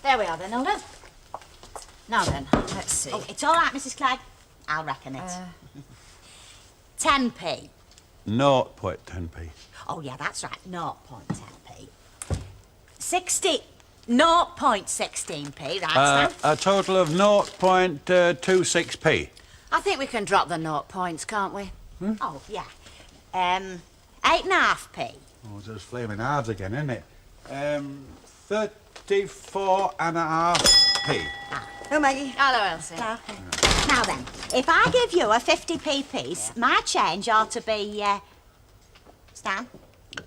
There we are then, Hilda. Now then, let's see. Oh, it's all right, Mrs. Clegg. I'll reckon it. 10p. 0.10p. Oh, yeah, that's right. 0.10p. 0.16p, right, Stan? A total of 0.26p. I think we can drop the 0 points, can't we? Oh, yeah. 8.5p. Oh, it's those flaming halves again, isn't it? 34.5p. Oh, Maggie. Hello, Elsie. Now then, if I give you a 50p piece, my change ought to be, Stan?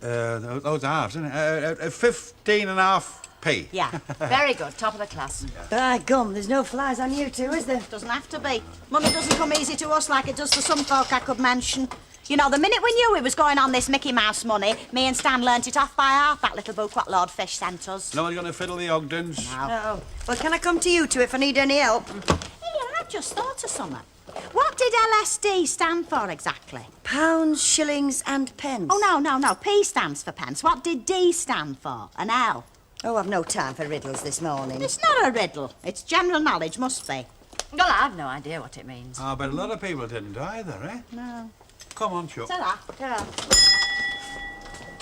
Those halves, isn't it? 15.5p. Yeah. Very good, top of the class. By gum, there's no flies on you two, is there? Doesn't have to be. Money doesn't come easy to us like it does to some folk I could mention. You know, the minute we knew we was going on this Mickey Mouse money, me and Stan learnt it off by heart, that little book what Lord Fish sent us. No one's going to fiddle the Ogdens. No. Oh. Well, can I come to you two if I need any help? Here, I've just thought of something. What did LSD stand for exactly? Pounds, shillings and pence. Oh, no. P stands for pence. What did D stand for? An L? Oh, I've no time for riddles this morning. It's not a riddle. It's general knowledge, must be. Well, I've no idea what it means. Oh, but a lot of people didn't either, eh? No. Come on, Chuck. Ta-ra.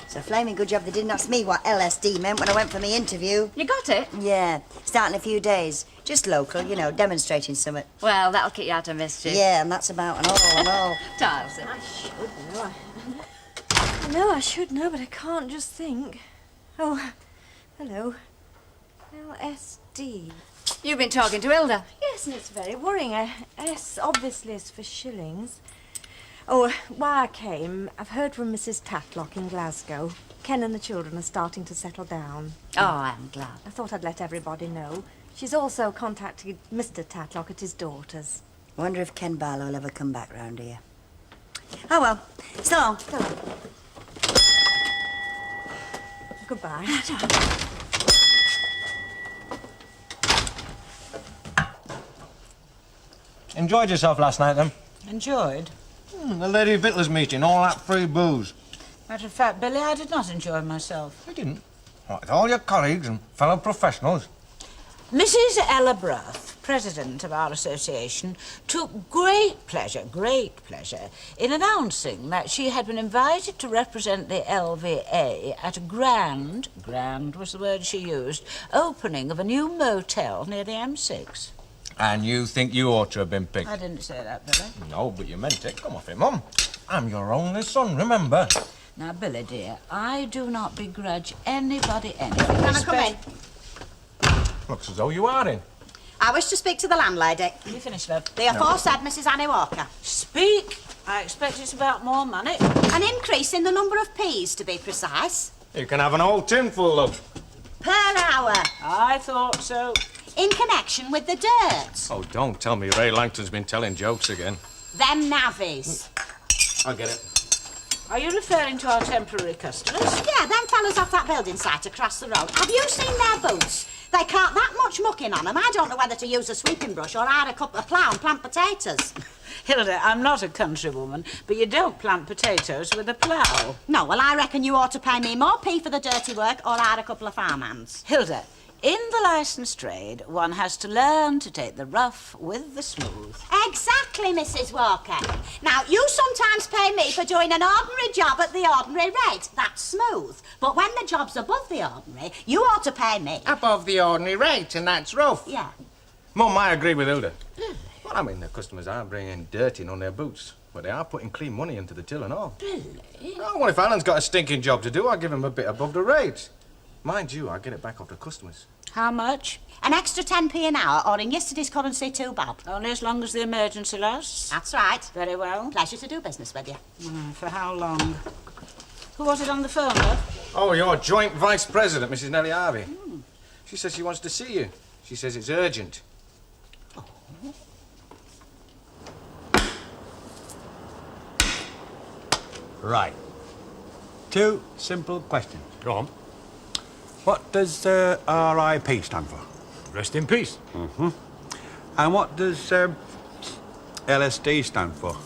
It's a flaming good job they didn't ask me what LSD meant when I went for my interview. You got it? Yeah, starting in a few days. Just local, you know, demonstrating something. Well, that'll keep you out of mischief. Yeah, and that's about an all. Ta, Elsie. I know I should know, but I can't just think. Oh, hello. LSD. You've been talking to Hilda. Yes, and it's very worrying. S obviously is for shillings. Oh, why I came, I've heard from Mrs. Tatlock in Glasgow. Ken and the children are starting to settle down. Oh, I'm glad. I thought I'd let everybody know. She's also contacted Mr. Tatlock at his daughter's. I wonder if Ken Barlow will ever come back round here. Oh, well. So long. Goodbye. Enjoyed yourself last night, then? Enjoyed? The Lady Victualers meeting, all that free booze. Matter of fact, Billy, I did not enjoy myself. You didn't? What, with all your colleagues and fellow professionals? Mrs. Ella Bruff, president of our association, took great pleasure in announcing that she had been invited to represent the LVA at a grand was the word she used, opening of a new motel near the M6. And you think you ought to have been picked? I didn't say that, Billy. No, but you meant it. Come off it, Mum. I'm your only son, remember? Now, Billy, dear, I do not begrudge anybody anything. Can I come in? Looks as though you are in. I wish to speak to the landlady. You finished, love. The aforesaid Mrs. Annie Walker. Speak. I expect it's about more money. An increase in the number of P's, to be precise. You can have an old tin full, love. Per hour. I thought so. In connection with the dirt. Oh, don't tell me Ray Langton's been telling jokes again. Them navvies. I'll get it. Are you referring to our temporary customers? Yeah, them fellas off that building site across the road. Have you seen their boots? They cart that much muck in on them. I don't know whether to use a sweeping brush or hire a plough and plant potatoes. Hilda, I'm not a countrywoman, but you don't plant potatoes with a plough. No, well, I reckon you ought to pay me more P for the dirty work or hire a couple of farmhands. Hilda, in the licensed trade, one has to learn to take the rough with the smooth. Exactly, Mrs. Walker. Now, you sometimes pay me for doing an ordinary job at the ordinary rate. That's smooth. But when the job's above the ordinary, you ought to pay me. Above the ordinary rate, and that's rough. Yeah. Mum, I agree with Hilda. Well, I mean, the customers aren't bringing dirt in on their boots, but they are putting clean money into the till and all. Billy? Oh, well, if Alan's got a stinking job to do, I'll give him a bit above the rate. Mind you, I'll get it back off the customers. How much? An extra 10p an hour, or in yesterday's currency, 2 bob. Only as long as the emergency lasts. That's right. Very well. Pleasure to do business with you. For how long? Who was it on the phone, love? Oh, your joint vice president, Mrs. Nellie Harvey. She says she wants to see you. She says it's urgent. Right. 2 simple questions. Go on. What does RIP stand for? Rest in peace. And what does LSD stand for?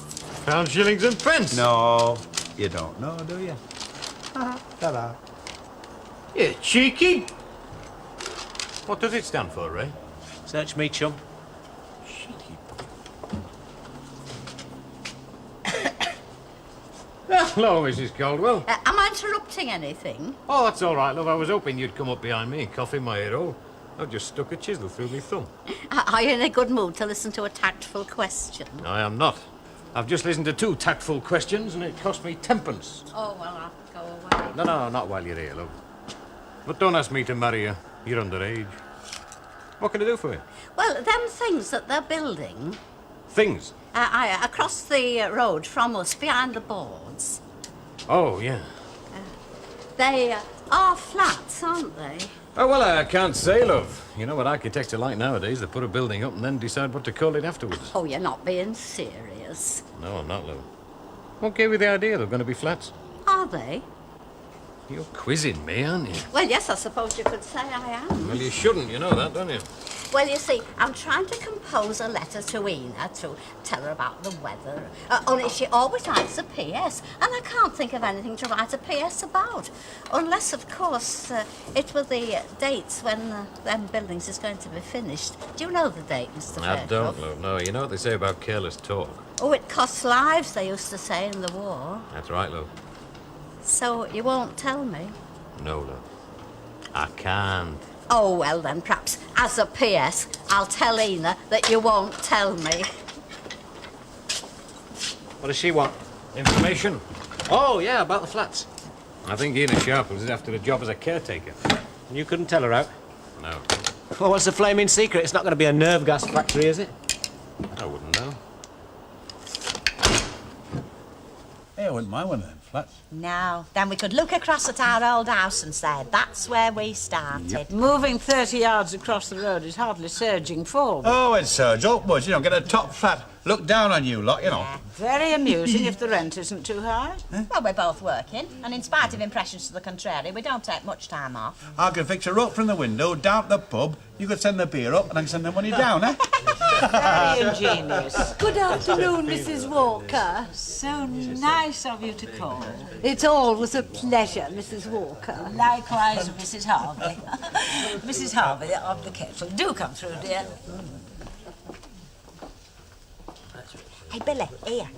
Pounds, shillings and pence. No, you don't know, do you? Ta-da. You cheeky. What does it stand for, Ray? Search me, chum. Hello, Mrs. Caldwell. Am I interrupting anything? Oh, that's all right, love. I was hoping you'd come up behind me, coughing my ear hole. I've just stuck a chisel through my thumb. Are you in a good mood to listen to a tactful question? I am not. I've just listened to 2 tactful questions, and it cost me 10pence. Oh, well, I'll go away. No, not while you're here, love. But don't ask me to marry you. You're underage. What can I do for you? Well, them things that they're building Things. across the road from us, behind the boards, Oh, yeah. they are flats, aren't they? Oh, well, I can't say, love. You know what architects are like nowadays. They put a building up and then decide what to call it afterwards. Oh, you're not being serious. No, I'm not, love. What gave you the idea they're going to be flats? Are they? You're quizzing me, aren't you? Well, yes, I suppose you could say I am. Well, you shouldn't. You know that, don't you? Well, you see, I'm trying to compose a letter to Ina to tell her about the weather. Only she always writes a PS, and I can't think of anything to write a PS about. Unless, of course, it were the dates when them buildings is going to be finished. Do you know the date, Mr. I Fairclough? don't, love. No, you know what they say about careless talk. Oh, it costs lives, they used to say in the war. That's right, love. So you won't tell me? No, love. I can't. Oh, well then, perhaps, as a PS, I'll tell Ina that you won't tell me. What does she want? Information. Oh, yeah, about the flats. I think Ina Sharp was after a job as a caretaker. You couldn't tell her out? No, Well, what's the flaming secret? It's not going to be a nerve gas factory, is it? I wouldn't know. Hey, I wouldn't mind one of them flats. No. Then we could look across at our old house and say, that's where we started. Moving 30 yards across the road is hardly surging forward. Oh, it's surge upwards, you know, get a top flat, look down on you lot, you know. Very amusing if the rent isn't too high. Well, we're both working, and in spite of impressions to the contrary, we don't take much time off. I could fix a rope from the window, down to the pub, you could send the beer up, and I can send the money down, eh? Very ingenious. Good afternoon, Mrs. Walker. So nice of you to call. It's always a pleasure, Mrs. Walker. Likewise, Mrs. Harvey. Mrs. Harvey of the kettle. Do come through, dear. Hey, Billy, here.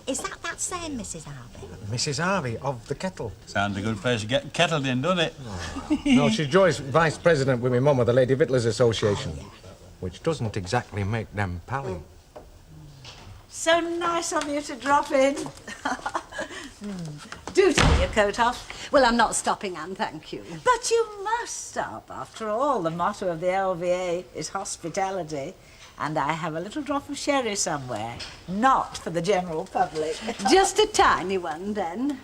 Is that same Mrs. Harvey? Mrs. Harvey of the kettle. Sounds a good place to get kettled in, doesn't it? No, she's Joy's vice president with my mum of the Lady Victuallers Association, which doesn't exactly make them pally. So nice of you to drop in. Do take your coat off. Well, I'm not stopping, Anne, thank you. But you must stop. After all, the motto of the LVA is hospitality. And I have a little drop of sherry somewhere. Not for the general public. Just a tiny one, then.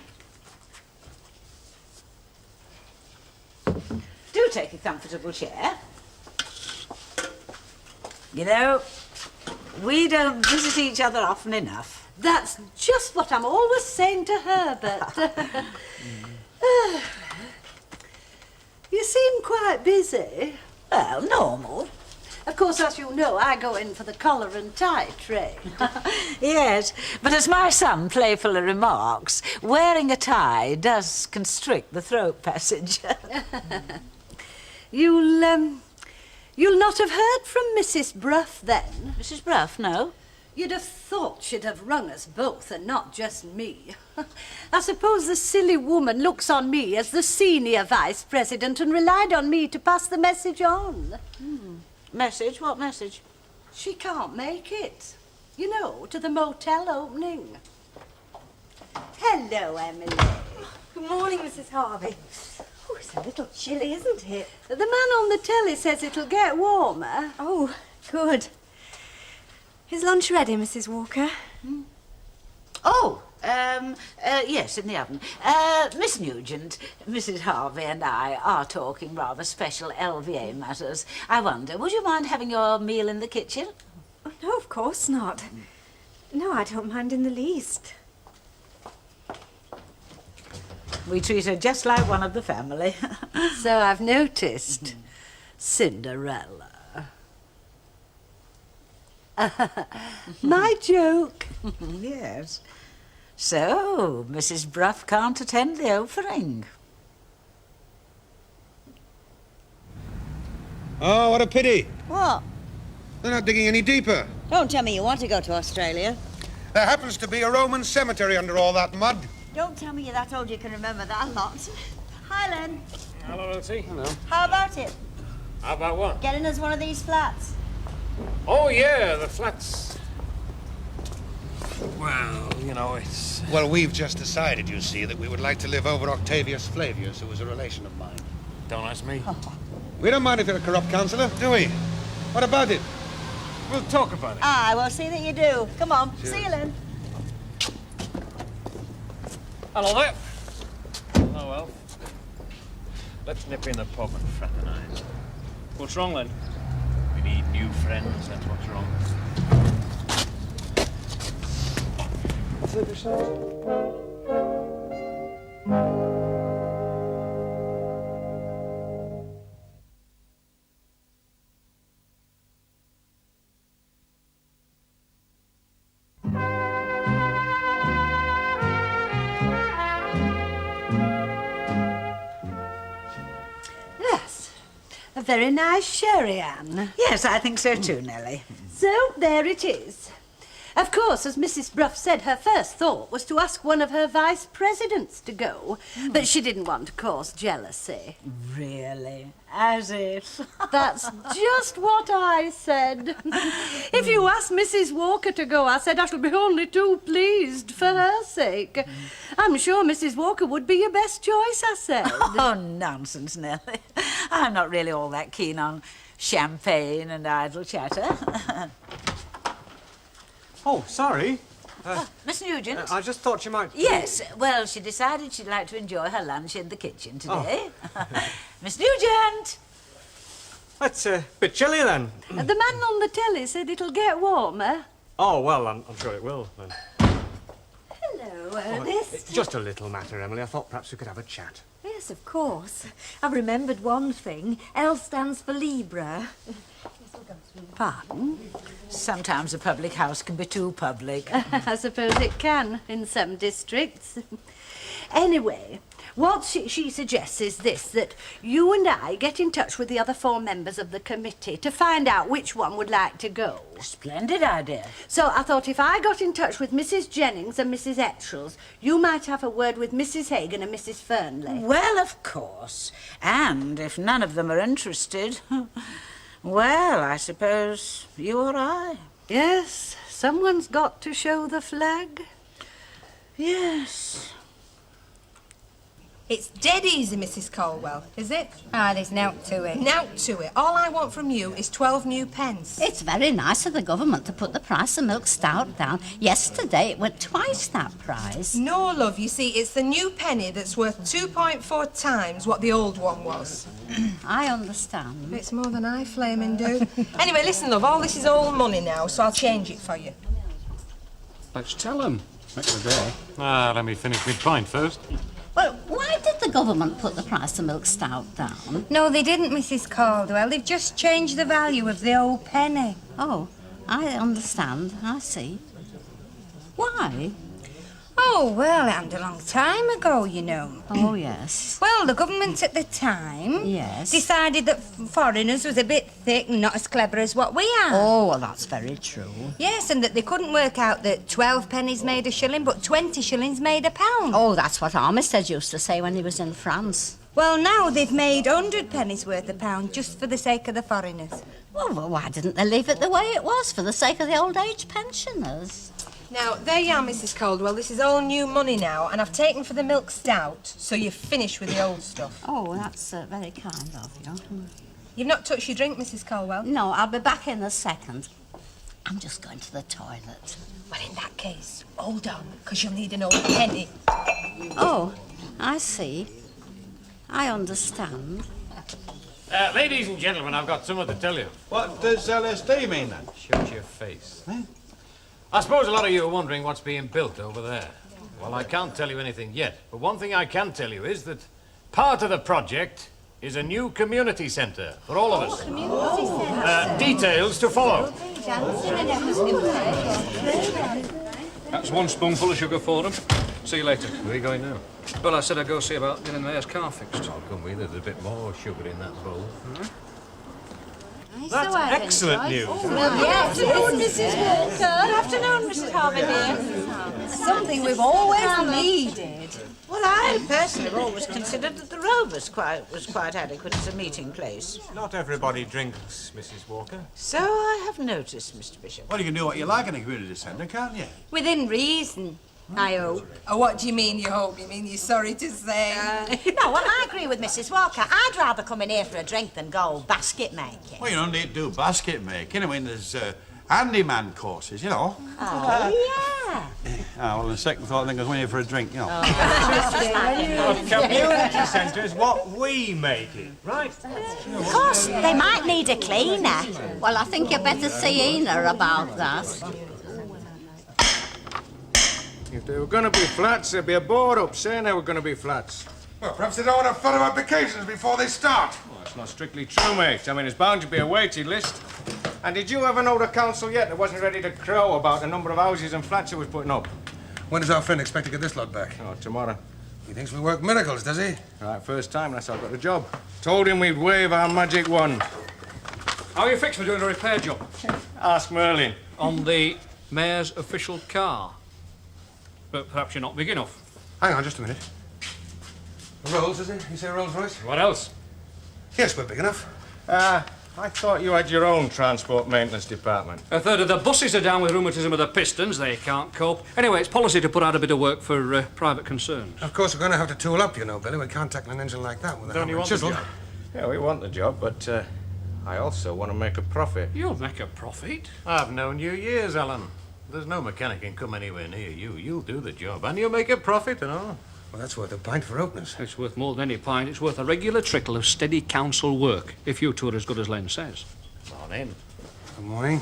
Do take a comfortable chair. You know, we don't visit each other often enough. That's just what I'm always saying to Herbert. You seem quite busy. Well, normal. Of course, as you know, I go in for the collar and tie trade. Yes, but as my son playfully remarks, wearing a tie does constrict the throat passage. You'll not have heard from Mrs. Bruff, then? Mrs. Bruff, no? You'd have thought she'd have rung us both and not just me. I suppose the silly woman looks on me as the senior vice president and relied on me to pass the message on. Message? What message? She can't make it. You know, to the motel opening. Hello, Emily. Good morning, Mrs. Harvey. Oh, it's a little chilly, isn't it? The man on the telly says it'll get warmer. Oh, good. Is lunch ready, Mrs. Walker? Oh, yes, in the oven. Miss Nugent, Mrs. Harvey and I are talking rather special LVA matters. I wonder, would you mind having your meal in the kitchen? Oh, no, of course not. No, I don't mind in the least. We treat her just like one of the family. So I've noticed. Cinderella. My joke. Yes. So, Mrs. Bruff can't attend the opening. Oh, what a pity. What? They're not digging any deeper. Don't tell me you want to go to Australia. There happens to be a Roman cemetery under all that mud. Don't tell me you're that old you can remember that lot. Hi, Len. Hello, Elsie. Hello. How about it? How about what? Getting us one of these flats. Oh, yeah, the flats. Well, you know, it's... Well, we've just decided, you see, that we would like to live over Octavius Flavius, who was a relation of mine. Don't ask me. We don't mind if you're a corrupt councillor, do we? What about it? We'll talk about it. I will see that you do. Come on. Cheers. See you, Len. Hello there. Oh, well. Let's nip in the pub and fraternise. What's wrong, then? We need new friends, that's what's wrong. Yes. A very nice sherry, Anne. Yes, I think so too, Nellie. So, there it is. Of course, as Mrs. Bruff said, her first thought was to ask one of her vice presidents to go, but she didn't want to cause jealousy. Really? As if. That's just what I said. If you ask Mrs. Walker to go, I said I shall be only too pleased for her sake. I'm sure Mrs. Walker would be your best choice, I said. Oh, nonsense, Nellie. I'm not really all that keen on champagne and idle chatter. Oh, sorry. Miss Nugent? I just thought you might... Yes, well, she decided she'd like to enjoy her lunch in the kitchen today. Miss Nugent! That's a bit chilly, then. The man on the telly said it'll get warmer. Oh, well, I'm sure it will, then. Hello, Ernest. It's just a little matter, Emily. I thought perhaps we could have a chat. Yes, of course. I remembered one thing. L stands for Libra. Pardon? Sometimes a public house can be too public. I suppose it can in some districts. Anyway, what she suggests is this, that you and I get in touch with the other 4 members of the committee to find out which one would like to go. Splendid idea. So I thought if I got in touch with Mrs. Jennings and Mrs. Etchells, you might have a word with Mrs. Hagan and Mrs. Fernley. Well, of course. And if none of them are interested, well, I suppose you or I. Yes, someone's got to show the flag. Yes. It's dead easy, Mrs. Colwell, is it? Ah, there's nowt to it. Nowt to it. All I want from you is 12 new pence. It's very nice of the government to put the price of milk stout down. Yesterday it went twice that price. No, love, you see, it's the new penny that's worth 2.4 times what the old one was. I understand. It's more than I flaming do. Anyway, listen, love, all this is old money now, so I'll change it for you. Let's tell them. Make the day. Let me finish my pint first. Well, why did the government put the price of milk stout down? No, they didn't, Mrs. Caldwell. They've just changed the value of the old penny. Oh, I understand. I see. Why? Oh, well, it happened a long time ago, you know. Oh, yes. Well, the government at the time Yes. decided that foreigners was a bit thick and not as clever as what we are. Oh, well, that's very true. Yes, and that they couldn't work out that 12 pennies made a shilling, but 20 shillings made a pound. Oh, that's what Armistead used to say when he was in France. Well, now they've made 100 pennies worth a pound just for the sake of the foreigners. Well, why didn't they leave it the way it was for the sake of the old age pensioners? Now, there you are, Mrs. Caldwell. This is all new money now, and I've taken for the milk stout, so you're finished with the old stuff. Oh, that's very kind of you. You've not touched your drink, Mrs. Caldwell? No, I'll be back in a second. I'm just going to the toilet. Well, in that case, hold on, because you'll need an old penny. Oh, I see. I understand. Ladies and gentlemen, I've got something to tell you. What does LSD mean, then? Shut your face. I suppose a lot of you are wondering what's being built over there. Well, I can't tell you anything yet, but one thing I can tell you is that part of the project is a new community centre for all of us. Details to follow. That's one spoonful of sugar for them. See you later. Where are you going now? Well, I said I'd go see about getting the mayor's car fixed. I'll come with. There's a bit more sugar in that bowl. That's excellent news. Yes, Mrs. Walker. Good afternoon, Mrs. Harvey, dear. Something we've always needed. Well, I personally have always considered that the Row was quite adequate as a meeting place. Not everybody drinks, Mrs. Walker. So I have noticed, Mr. Bishop. Well, you can do what you like in a community centre, can't you? Within reason, I hope. Oh, what do you mean you hope? You mean you're sorry to say? No, well, I agree with Mrs. Walker. I'd rather come in here for a drink than go basket making. Well, you don't need to do basket making. I mean, there's handyman courses, you know. Oh, yeah. Oh, well, in a second thought, I think I'll come in here for a drink, you know. Community centre's what we make it, right? Of course, they might need a cleaner. Well, I think you better see Ina about that. If they were going to be flats, there'd be a board up saying they were going to be flats. Well, perhaps they don't want to follow applications before they start. Well, that's not strictly true, mate. I mean, there's bound to be a waiting list. And did you ever know the council yet that wasn't ready to crow about the number of houses and flats it was putting up? When does our friend expect to get this lot back? Oh, tomorrow. He thinks we work miracles, does he? Right, first time, that's how I got the job. Told him we'd wave our magic wand. How are you fixed for doing a repair job? Ask Merlin. On the mayor's official car. But perhaps you're not big enough. Hang on just a minute. Rolls, is it? You say Rolls Royce? What else? Yes, we're big enough. I thought you had your own transport maintenance department. A third of the buses are down with rheumatism of the pistons. They can't cope. Anyway, it's policy to put out a bit of work for private concerns. Of course, we're going to have to tool up, you know, Billy. We can't tackle an engine like that with a Don't hammer you and want the chisel. job? Yeah, we want the job, but I also want to make a profit. You'll make a profit. I've known you years, Alan. There's no mechanic can come anywhere near you. You'll do the job, and you'll make a operative and all. Well, that's worth a pint for openers. It's worth more than any pint. It's worth a regular trickle of steady council work, if you two are as good as Len says. Morning. Good morning.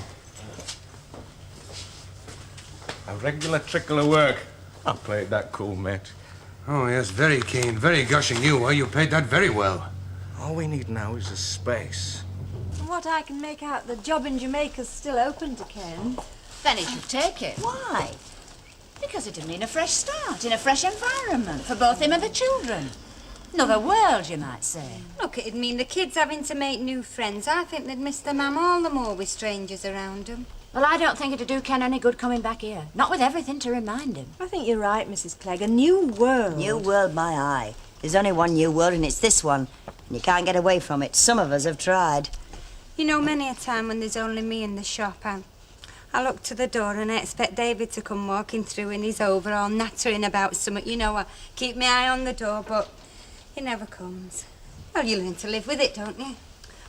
A regular trickle of work. I played that cool, mate. Oh, yes, very keen, very gushing you are. You paid that very well. All we need now is a space. From what I can make out, the job in Jamaica's still open to Ken. Then he should take it. Why? Because it'd mean a fresh start in a fresh environment for both him and the children. Another world, you might say. Look, it'd mean the kids having to make new friends. I think they'd miss their mum all the more with strangers around them. Well, I don't think it'd do Ken any good coming back here. Not with everything to remind him. I think you're right, Mrs. Clegg. A new world. New world, my eye. There's only one new world, and it's this one. And you can't get away from it. Some of us have tried. You know, many a time when there's only me in the shop, I look to the door and I expect David to come walking through in his overall, nattering about something. You know, I keep my eye on the door, but he never comes. Well, you learn to live with it, don't you?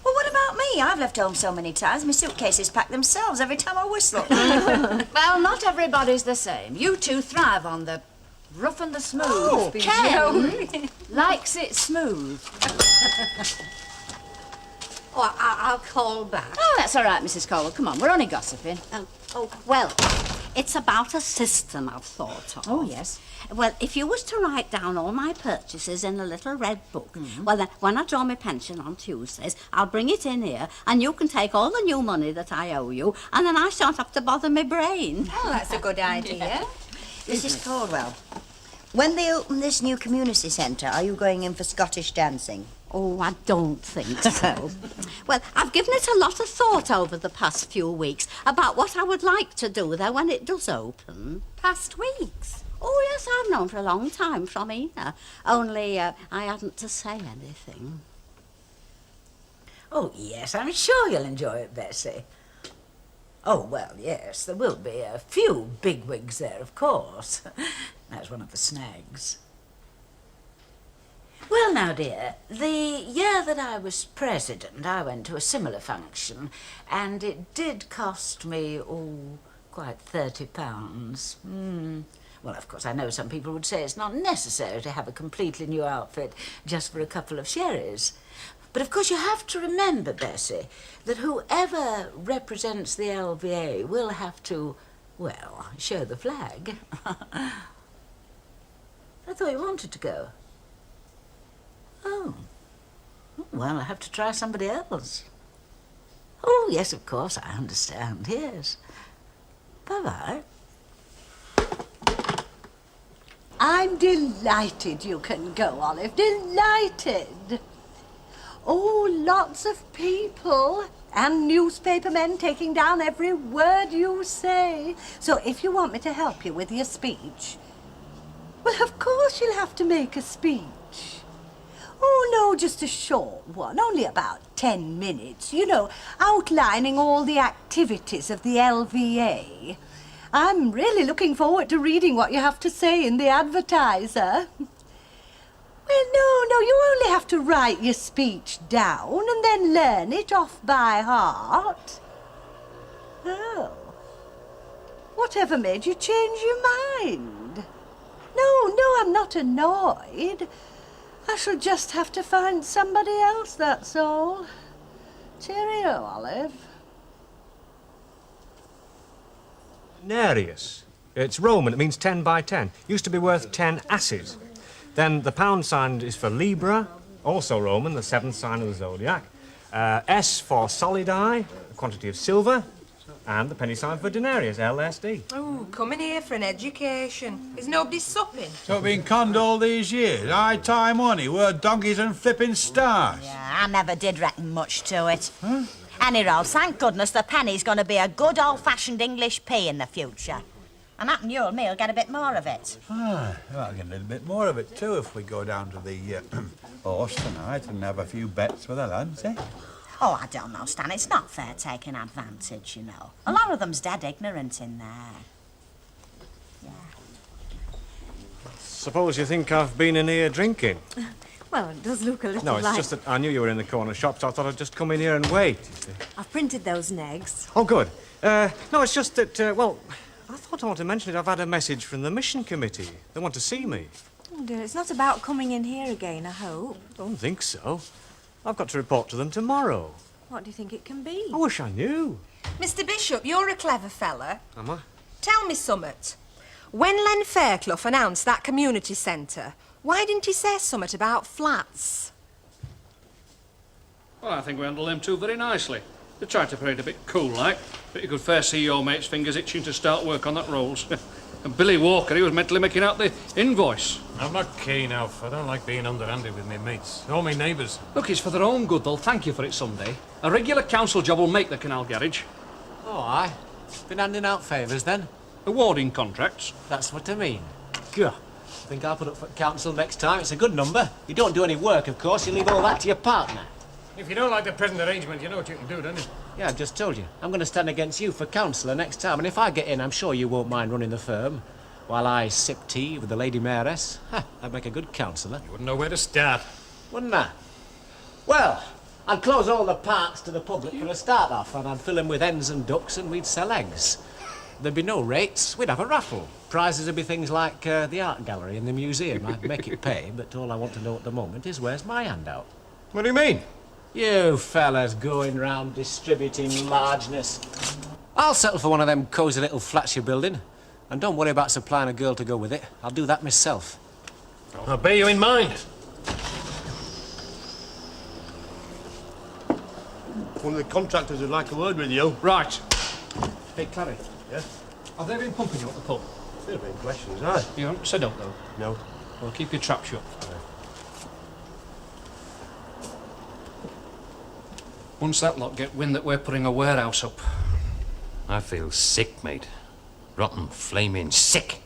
Well, what about me? I've left home so many times. My suitcases pack themselves every time I whistle. Well, not everybody's the same. You two thrive on the rough and the smooth. Oh, Ken likes it smooth. Oh, I'll call back. Oh, that's all right, Mrs. Cole. Come on, we're only gossiping. Well, it's about a system I've thought of. Oh, yes. Well, if you was to write down all my purchases in a little red book, well, then, when I draw my pension on Tuesdays, I'll bring it in here, and you can take all the new money that I owe you, and then I shan't have to bother my brain. Oh, that's a good idea. Mrs. Caldwell, when they open this new community centre, are you going in for Scottish dancing? Oh, I don't think so. Well, I've given it a lot of thought over the past few weeks about what I would like to do there when it does open. Past weeks? Oh, yes, I've known for a long time from Ina. Only I hadn't to say anything. Oh, yes, I'm sure you'll enjoy it, Bessie. Oh, well, yes, there will be a few bigwigs there, of course. That's one of the snags. Well, now, dear, the year that I was president, I went to a similar function, and it did cost me, quite £30. Well, of course, I know some people would say it's not necessary to have a completely new outfit just for a couple of sherries. But, of course, you have to remember, Bessie, that whoever represents the LVA will have to, well, show the flag. I thought you wanted to go. Oh. Well, I have to try somebody else. Oh, yes, of course, I understand, yes. Bye-bye. I'm delighted you can go, Olive. Delighted. Oh, lots of people. And newspaper men taking down every word you say. So if you want me to help you with your speech, well, of course you'll have to make a speech. Oh, no, just a short one, only about 10 minutes, you know, outlining all the activities of the LVA. I'm really looking forward to reading what you have to say in the Advertiser. Well, no, you only have to write your speech down and then learn it off by heart. Oh. Whatever made you change your mind? No, I'm not annoyed. I shall just have to find somebody else, that's all. Cheerio, Olive. Denarius. It's Roman. It means 10 by 10. Used to be worth 10 asses. Then the pound sign is for Libra, also Roman, the seventh sign of the zodiac. S for solidi, a quantity of silver, and the penny sign for denarius, LSD. Oh, coming here for an education. Is nobody supping? So been conned all these years. High time, honey. We're donkeys and flipping stars. Yeah, I never did reckon much to it. Huh? Anyhow, thank goodness the penny's going to be a good old-fashioned English p in the future. And that you and me will get a bit more of it. Ah, I'll get a little bit more of it too if we go down to the horse tonight and have a few bets with the lads, eh? Oh, I don't know, Stan. It's not fair taking advantage, you know. A lot of them's dead ignorant in there. Yeah. Suppose you think I've been in here drinking? Well, it does look a little No, it's like... just that I knew you were in the corner shop, so I thought I'd just come in here and wait, you see. I've printed those negs. Oh, good. No, it's just that, well, I thought I wanted to mention it. I've had a message from the mission committee. They want to see me. Oh, dear, it's not about coming in here again, I hope. I don't think so. I've got to report to them tomorrow. What do you think it can be? I wish I knew. Mr Bishop, you're a clever fella. Am I? Tell me summit. When Len Fairclough announced that community centre, why didn't he say summit about flats? Well, I think we handled them two very nicely. They tried to play it a bit cool like, but you could fair see your mate's fingers itching to start work on that rolls. And Billy Walker, he was mentally making out the invoice. I'm not keen, Alf. I don't like being underhanded with me mates. All me neighbours. Look, it's for their own good, they'll thank you for it someday. A regular council job will make the canal garage. Oh, aye. Been handing out favours, then? Awarding contracts. That's what I mean. Gah. Think I'll put up for council next time. It's a good number. You don't do any work, of course. You leave all that to your partner. If you don't like the present arrangement, you know what you can do, don't you? Yeah, I've just told you. I'm going to stand against you for councillor next time, and if I get in, I'm sure you won't mind running the firm. While I sip tea with the Lady Mayoress. Ha, I'd make a good councillor. You wouldn't know where to start. Wouldn't I? Well, I'd close all the parks to the public for a start off, and I'd fill them with hens and ducks, and we'd sell eggs. There'd be no rates. We'd have a raffle. Prizes would be things like the art gallery and the museum. I'd make it pay, but all I want to know at the moment is where's my handout? What do you mean? You fellas going round distributing largeness. I'll settle for one of them cosy little flats you're building. And don't worry about supplying a girl to go with it. I'll do that myself. I'll bear you in mind. One of the contractors would like a word with you. Right. Hey, Clary. Yes? Have they been pumping you at the pub? There have been questions, aye. You haven't said up, though? No. Well, keep your trap shut. Once that lot get wind that we're putting a warehouse up... I feel sick, mate. Rotten, flaming sick.